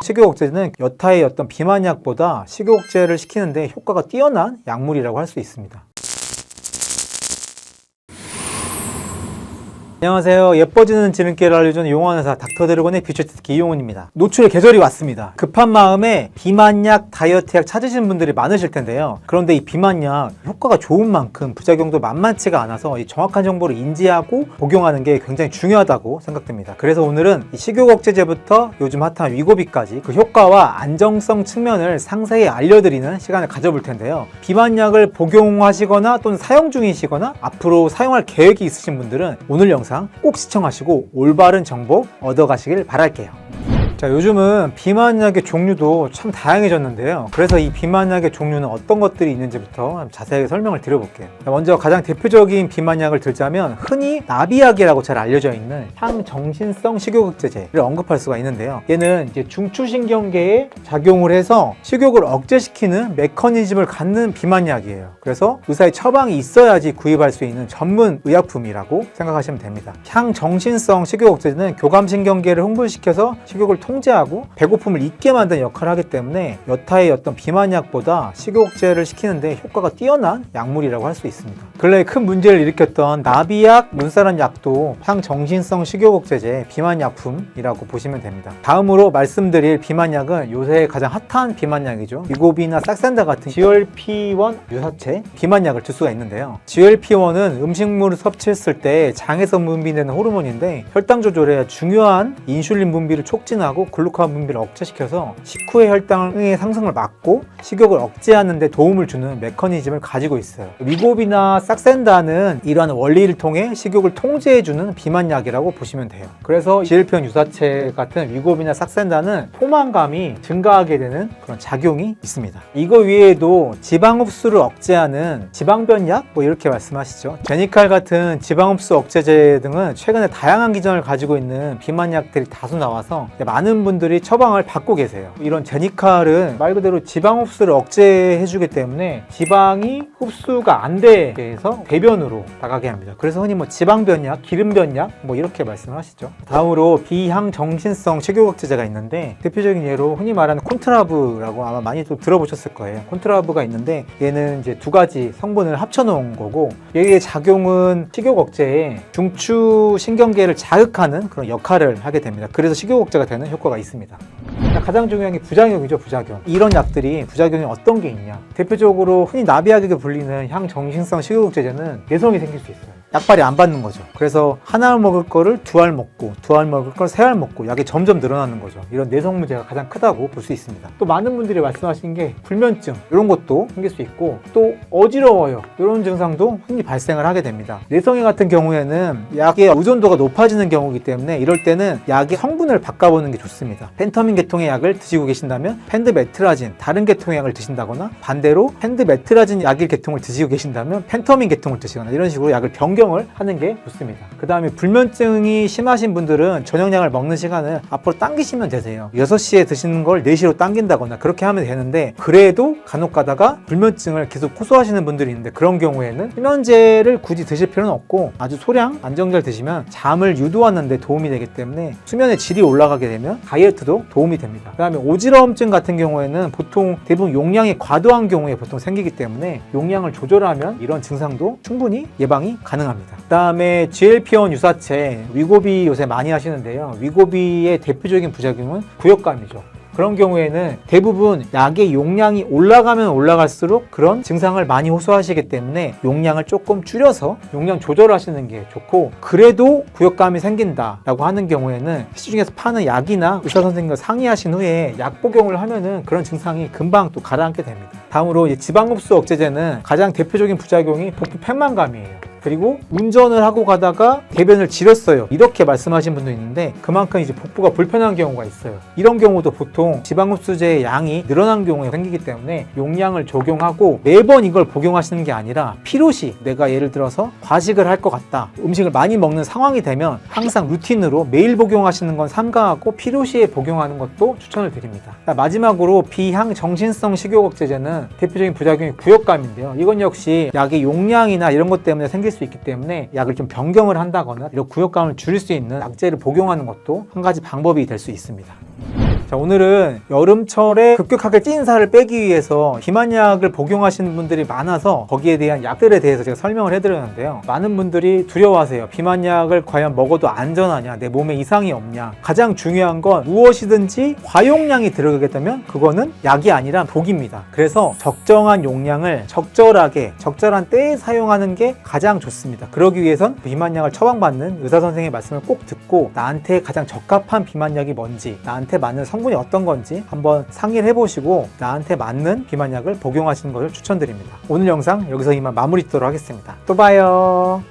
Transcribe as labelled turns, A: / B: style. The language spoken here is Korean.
A: 식욕억제제는 여타의 어떤 비만약보다 식욕억제를 시키는데 효과가 뛰어난 약물이라고 할 수 있습니다. 안녕하세요. 예뻐지는 지름길을 알려주는 용화의사 닥터드래곤의 뷰티티스트 이용훈입니다. 노출의 계절이 왔습니다. 급한 마음에 비만약, 다이어트약 찾으시는 분들이 많으실 텐데요. 그런데 이 비만약 효과가 좋은 만큼 부작용도 만만치가 않아서 이 정확한 정보를 인지하고 복용하는 게 굉장히 중요하다고 생각됩니다. 그래서 오늘은 이 식욕억제제부터 요즘 핫한 위고비까지 그 효과와 안정성 측면을 상세히 알려드리는 시간을 가져볼 텐데요. 비만약을 복용하시거나 또는 사용 중이시거나 앞으로 사용할 계획이 있으신 분들은 오늘 영상 꼭 시청하시고 올바른 정보 얻어가시길 바랄게요. 자, 요즘은 비만약의 종류도 참 다양해졌는데요. 그래서 이 비만약의 종류는 어떤 것들이 있는지부터 자세하게 설명을 드려볼게요. 먼저 가장 대표적인 비만약을 들자면 흔히 나비약이라고 잘 알려져 있는 향정신성 식욕억제제를 언급할 수가 있는데요. 얘는 이제 중추신경계에 작용을 해서 식욕을 억제시키는 메커니즘을 갖는 비만약이에요. 그래서 의사의 처방이 있어야지 구입할 수 있는 전문 의약품이라고 생각하시면 됩니다. 향정신성 식욕억제제는 교감신경계를 흥분시켜서 식욕을 통제하고 배고픔을 잊게 만드는 역할을 하기 때문에 여타의 어떤 비만약보다 식욕억제를 시키는데 효과가 뛰어난 약물이라고 할 수 있습니다. 근래에 큰 문제를 일으켰던 나비약, 눈사람 약도 향정신성 식욕억제제 비만약품이라고 보시면 됩니다. 다음으로 말씀드릴 비만약은 요새 가장 핫한 비만약이죠. 위고비나 싹센다 같은 GLP-1 유사체 비만약을 들 수가 있는데요. GLP-1은 음식물을 섭취했을 때 장에서 분비되는 호르몬인데 혈당 조절에 중요한 인슐린 분비를 촉진하고 글루카곤 분비를 억제시켜서 식후의 혈당의 상승을 막고 식욕을 억제하는 데 도움을 주는 메커니즘을 가지고 있어요. 위고비나 싹센다는 이러한 원리를 통해 식욕을 통제해주는 비만약이라고 보시면 돼요. 그래서 GLP-1 유사체 같은 위고비나 싹센다는 포만감이 증가하게 되는 그런 작용이 있습니다. 이거 외에도 지방 흡수를 억제하는 지방변약 이렇게 말씀하시죠. 제니칼 같은 지방 흡수 억제제 등은 최근에 다양한 기전을 가지고 있는 비만약들이 다수 나와서 많은 분들이 처방을 받고 계세요. 이런 제니칼은 말 그대로 지방 흡수를 억제해주기 때문에 지방이 흡수가 안 되게 해서 대변으로 나가게 합니다. 그래서 흔히 지방변약, 기름변약 이렇게 말씀을 하시죠. 다음으로 비향정신성 식욕억제제가 있는데 대표적인 예로 흔히 말하는 콘트라브라고 아마 많이 또 들어보셨을 거예요. 콘트라브가 있는데 얘는 이제 두 가지 성분을 합쳐놓은 거고 얘의 작용은 식욕억제에 중추신경계를 자극하는 그런 역할을 하게 됩니다. 그래서 식욕억제가 되는 효과가 있습니다. 가장 중요한 게 부작용이죠. 부작용. 이런 약들이 부작용이 어떤 게 있냐. 대표적으로 흔히 나비약에게 불리는 향정신성 식욕억제제는 내성이 생길 수 있어요. 약발이 안 받는 거죠. 그래서 하나 먹을 거를 두 알 먹고 두 알 먹을 걸 세 알 먹고 약이 점점 늘어나는 거죠. 이런 내성 문제가 가장 크다고 볼 수 있습니다. 또 많은 분들이 말씀하시는 게 불면증 이런 것도 생길 수 있고 또 어지러워요. 이런 증상도 흔히 발생을 하게 됩니다. 내성애 같은 경우에는 약의 의존도가 높아지는 경우이기 때문에 이럴 때는 약의 성분을 바꿔보는 게 좋습니다. 펜터민 계통의 약을 드시고 계신다면 펜드메트라진 다른 계통의 약을 드신다거나 반대로 펜드메트라진 약일 계통을 드시고 계신다면 펜터민 계통을 드시거나 이런 식으로 약을 변경을 하는 게 좋습니다. 그 다음에 불면증이 심하신 분들은 저녁약을 먹는 시간을 앞으로 당기시면 되세요. 6시에 드시는 걸 4시로 당긴다거나 그렇게 하면 되는데 그래도 간혹 가다가 불면증을 계속 호소하시는 분들이 있는데 그런 경우에는 수면제를 굳이 드실 필요는 없고 아주 소량 안정제를 드시면 잠을 유도하는 데 도움이 되기 때문에 수면의 질이 올라가게 되면 다이어트도 도움이 됩니다. 그 다음에 오지러움증 같은 경우에는 보통 대부분 용량이 과도한 경우에 보통 생기기 때문에 용량을 조절하면 이런 증상도 충분히 예방이 가능합니다. 그 다음에 GLP-1 유사체 위고비 요새 많이 하시는데요. 위고비의 대표적인 부작용은 구역감이죠. 그런 경우에는 대부분 약의 용량이 올라가면 올라갈수록 그런 증상을 많이 호소하시기 때문에 용량을 조금 줄여서 용량 조절하시는 게 좋고 그래도 구역감이 생긴다라고 하는 경우에는 시중에서 파는 약이나 의사 선생님과 상의하신 후에 약 복용을 하면은 그런 증상이 금방 또 가라앉게 됩니다. 다음으로 지방 흡수 억제제는 가장 대표적인 부작용이 복부 팽만감이에요. 그리고 운전을 하고 가다가 대변을 지렸어요. 이렇게 말씀하신 분도 있는데 그만큼 이제 복부가 불편한 경우가 있어요. 이런 경우도 보통 지방흡수제의 양이 늘어난 경우에 생기기 때문에 용량을 적용하고 매번 이걸 복용하시는 게 아니라 필요시 내가 예를 들어서 과식을 할 것 같다. 음식을 많이 먹는 상황이 되면 항상 루틴으로 매일 복용하시는 건 삼가하고 필요시에 복용하는 것도 추천을 드립니다. 마지막으로 비향정신성 식욕억제제는 대표적인 부작용이 구역감인데요. 이건 역시 약의 용량이나 이런 것 때문에 생길 수 있기 때문에 약을 좀 변경을 한다거나 이런 구역감을 줄일 수 있는 약제를 복용하는 것도 한 가지 방법이 될 수 있습니다. 자, 오늘은 여름철에 급격하게 찐 살을 빼기 위해서 비만약을 복용하시는 분들이 많아서 거기에 대한 약들에 대해서 제가 설명을 해드렸는데요. 많은 분들이 두려워하세요. 비만약을 과연 먹어도 안전하냐, 내 몸에 이상이 없냐. 가장 중요한 건 무엇이든지 과용량이 들어가게 되면 그거는 약이 아니라 독입니다. 그래서 적정한 용량을 적절하게 적절한 때에 사용하는 게 가장 좋습니다. 그러기 위해선 비만약을 처방받는 의사 선생님의 말씀을 꼭 듣고 나한테 가장 적합한 비만약이 뭔지, 나한테 맞는 성분이 어떤 건지 한번 상의를 해보시고 나한테 맞는 비만약을 복용하시는 것을 추천드립니다. 오늘 영상 여기서 이만 마무리 짓도록 하겠습니다. 또 봐요.